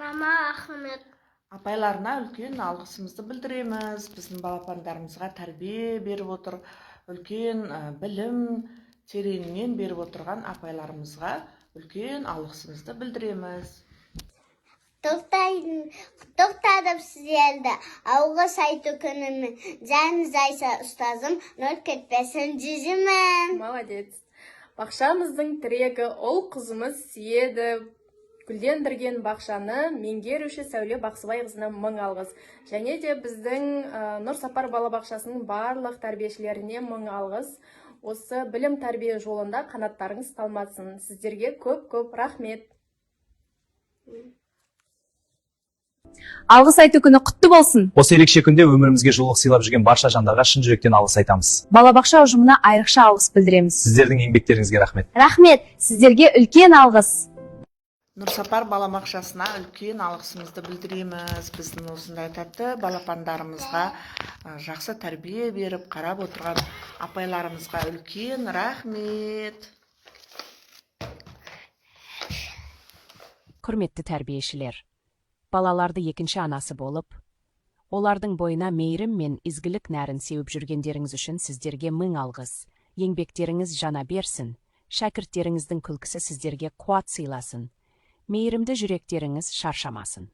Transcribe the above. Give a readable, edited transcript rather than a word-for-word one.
апама рахмет. Апайларына үлкен алғысымызды білдіреміз. Біздің балапандарымызға тәрбие беріп отыр, үлкен білім тереңінен беріп отырған апайларымызға үлкен алғысымызды білдіреміз. Тоқтадым сіздерді алғыс айту күнімен. Жаныңыз айса ұстазым, нөл кетпесін жүзімен. Молодец. Бақшамыздың тірегі ол қызымыз Сиеді. Гүлдендірген бақшаны меңгеруші Сәуле Бақсыбайқызына мың алғыс. Және де біздің Нұр Сапар балабақшасының барлық тәрбиешілеріне мың алғыс. Осы білім тәрбие жолында қанаттарыңыз талмасын. Сіздерге көп рахмет. Алғыс айту күні құтты болсын. Осы ерекше күнде өмірімізге жылулық сыйлап жүрген барша жандарға шын жүректен алғыс айтамыз. Балабақша ұжымына айрықша алғыс білдіреміз. Сіздердің еңбектеріңізге рахмет. Рахмет, сіздерге үлкен алғыс. Нұрсапар балабақшасына үлкен алғысымызды білдіреміз. Біздің осындай тәтті балапандарымызға жақсы тәрбие беріп қарап отырған апайларымызға үлкен рахмет. Құрметті тәрбиешілер, балаларды екінші анасы болып, олардың бойына мейірім мен ізгілік нәрін сеуіп жүргендеріңіз үшін сіздерге мың алғыс. Еңбектеріңіз жана берсін, шәкірттеріңіздің күлкісі сіздерге қуат сыйласын. Мейірімді жүректеріңіз шаршамасын.